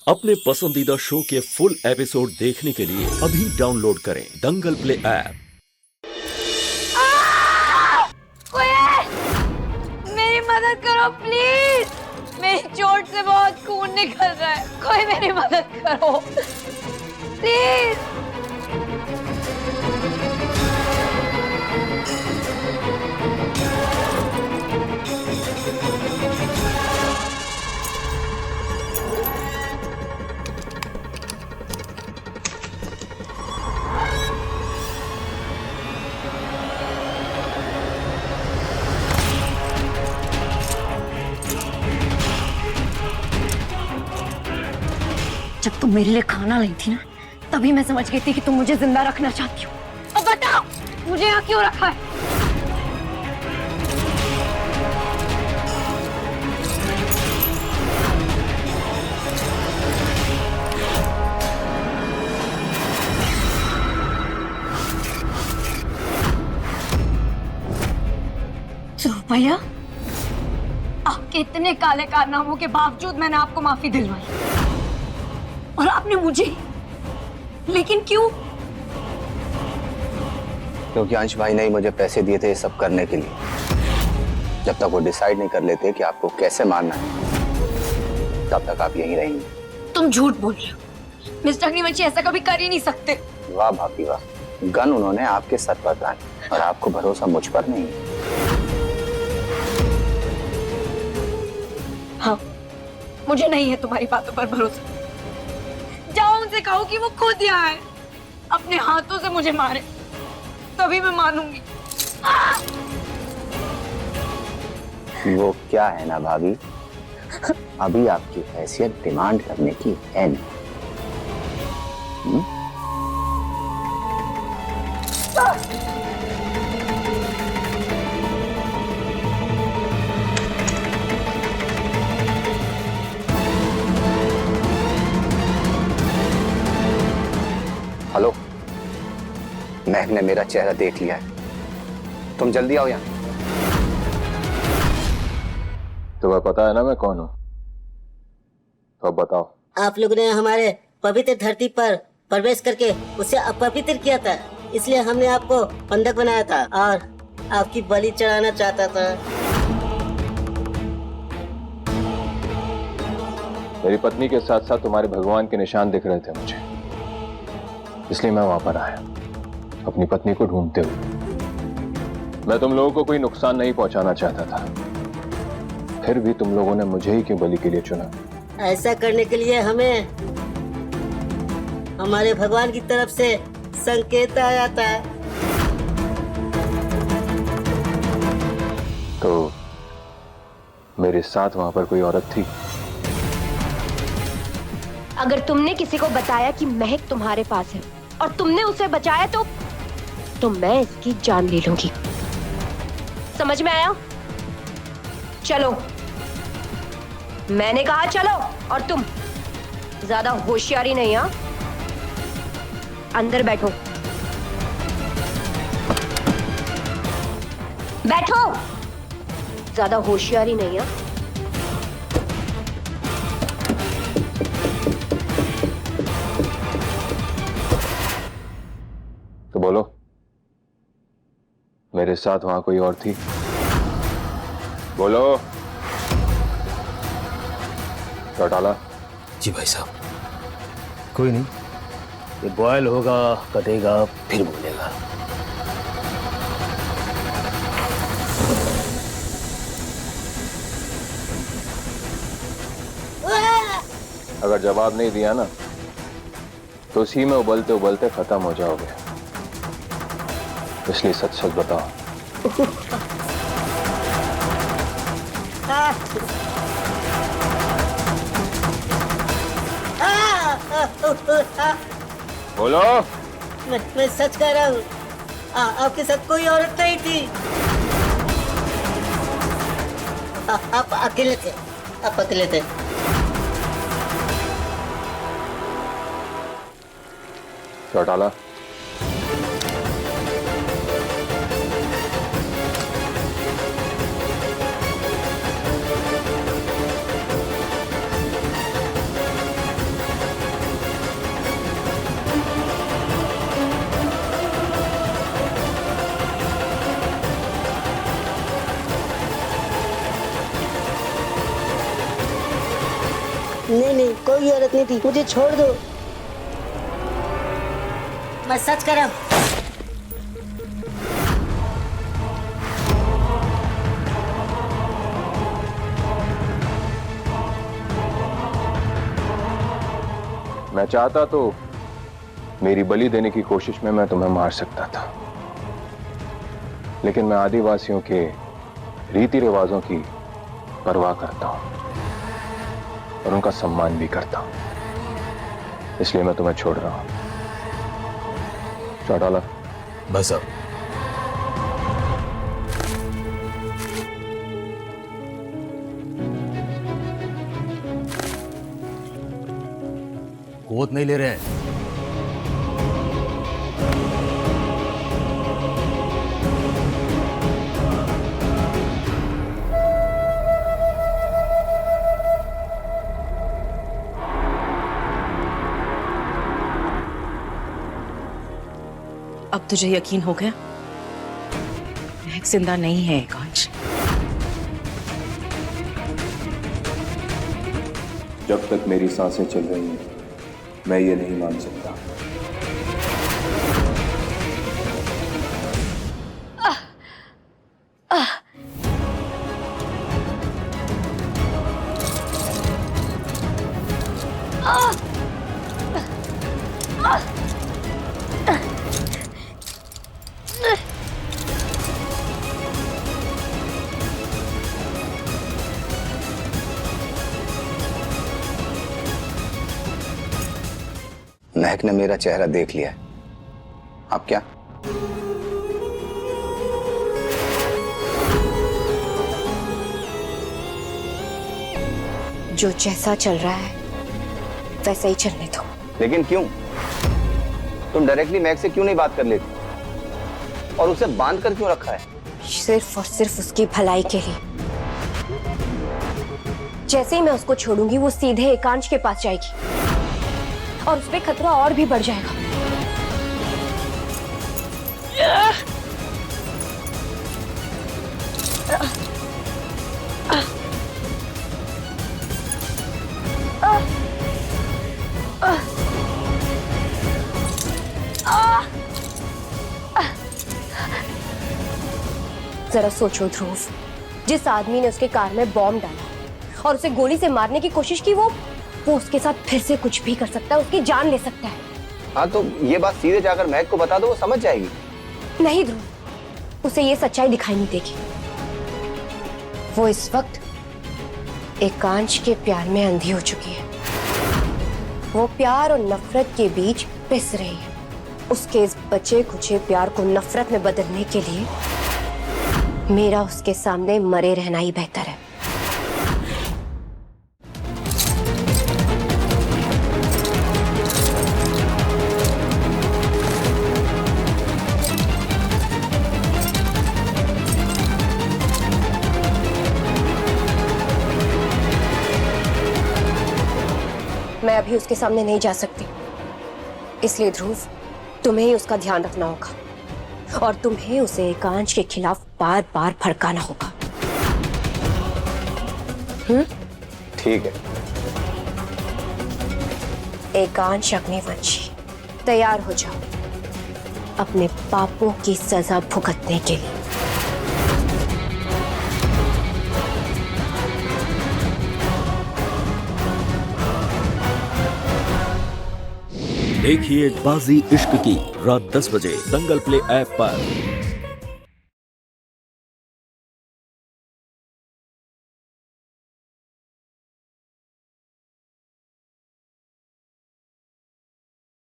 अपने पसंदीदा शो के फुल एपिसोड देखने के लिए अभी डाउनलोड करें दंगल प्ले ऐप। कोई है? मेरी मदद करो प्लीज, मेरी चोट से बहुत खून निकल रहा है, कोई मेरी मदद करो प्लीज। जब तुम मेरे लिए खाना लाई थी ना, तभी मैं समझ गई थी कि तुम मुझे जिंदा रखना चाहती हो। अब बताओ, मुझे यहाँ क्यों रखा है? तो भैया, आपके इतने काले कारनामों के बावजूद मैंने आपको माफी दिलवाई, और आपने मुझे, लेकिन क्यों? क्योंकि अंश भाई ने ही मुझे पैसे दिए थे ये सब करने के लिए। जब तक वो डिसाइड नहीं कर लेते कि आपको कैसे मारना है, तब तक आप यहीं रहेंगे। तुम झूठ बोल रहे हो मिस्टर अग्निवंशी, ऐसा कभी कर ही नहीं सकते। वाह भाभी वाह, गन उन्होंने आपके सर पर तानी और आपको भरोसा मुझ पर नहीं। हाँ, मुझे नहीं है तुम्हारी बातों पर भरोसा। जाओ उनसे कहो कि वो खुद यहाँ आए, अपने हाथों से मुझे मारे, तभी मैं मानूंगी। वो क्या है ना भाभी, अभी आपकी हैसियत डिमांड करने की है नहीं। हेलो, महक ने मेरा चेहरा देख लिया है, तुम जल्दी आओ यहाँ। तुम्हें पता है ना मैं कौन हूँ, तो अब बताओ। आप लोगों ने हमारे पवित्र धरती पर प्रवेश करके उसे अपवित्र किया था, इसलिए हमने आपको बंधक बनाया था और आपकी बलि चढ़ाना चाहता था। मेरी पत्नी के साथ साथ तुम्हारे भगवान के निशान दिख रहे थे मुझे, इसलिए मैं वहां पर आया अपनी पत्नी को ढूंढते हुए। मैं तुम लोगों को कोई नुकसान नहीं पहुंचाना चाहता था, फिर भी तुम लोगों ने मुझे ही क्यों बलि के लिए चुना? ऐसा करने के लिए हमें हमारे भगवान की तरफ से संकेत आया था। तो मेरे साथ वहां पर कोई औरत थी? अगर तुमने किसी को बताया कि महक तुम्हारे पास है और तुमने उसे बचाया तो मैं इसकी जान ले लूंगी। समझ में आया? चलो, मैंने कहा चलो, और तुम ज्यादा होशियारी नहीं। हाँ, अंदर बैठो, बैठो, ज्यादा होशियारी नहीं। हाँ, तो बोलो, मेरे साथ वहां कोई और थी? बोलो। चौटाला। जी भाई साहब, कोई नहीं, ये बॉयल होगा, कटेगा, फिर बोलेगा। अगर जवाब नहीं दिया ना, तो उसी में उबलते उबलते खत्म हो जाओगे, इसलिए सच सच बताओ। बोलो। मैं सच कह रहा हूँ, आपके साथ कोई औरत नहीं थी। आप अकेले थे, आप अकेले थे। चौटाला, नहीं, कोई औरत नहीं थी, मुझे छोड़ दो। मैं सच कर रहा हूँ। मैं चाहता तो मेरी बलि देने की कोशिश में मैं तुम्हें मार सकता था, लेकिन मैं आदिवासियों के रीति रिवाजों की परवाह करता हूं और उनका सम्मान भी करता हूं, इसलिए मैं तुम्हें छोड़ रहा हूं। चौटाला, बस अब गोद नहीं ले रहे हैं। अब तुझे यकीन हो गया? महक जिंदा नहीं है एकांश। जब तक मेरी सांसें चल रही हैं मैं ये नहीं मान सकता। महक ने मेरा चेहरा देख लिया है। अब क्या? जो जैसा चल रहा है वैसा ही चलने दो। लेकिन क्यों? तुम डायरेक्टली महक से क्यों नहीं बात कर लेती और उसे बांध कर क्यों रखा है? सिर्फ और सिर्फ उसकी भलाई के लिए। जैसे ही मैं उसको छोड़ूंगी वो सीधे एकांश के पास जाएगी और उस पे खतरा और भी बढ़ जाएगा। जरा सोचो ध्रुव, जिस आदमी ने उसके कार में बॉम्ब डाला और उसे गोली से मारने की कोशिश की, वो उसके साथ फिर से कुछ भी कर सकता है, उसकी जान ले सकता है। हाँ, तो ये बात सीधे जाकर महक को बता दो, वो समझ जाएगी। नहीं ध्रुव, उसे ये सच्चाई दिखाई नहीं देगी। वो इस वक्त एकांश के प्यार में अंधी हो चुकी है। वो प्यार और नफरत के बीच पिस रही है। उसके इस बचे खुचे प्यार को नफरत में बदलने के लिए मेरा उसके सामने मरे रहना ही बेहतर है। मैं अभी उसके सामने नहीं जा सकती, इसलिए ध्रुव तुम्हें ही उसका ध्यान रखना होगा और तुम्हें उसे एकांश के खिलाफ बार बार भड़काना होगा। ठीक है। एकांश अग्निवंशी, तैयार हो जाओ अपने पापों की सजा भुगतने के लिए। देखिए बाजी इश्क की रात 10 बजे दंगल प्ले ऐप पर।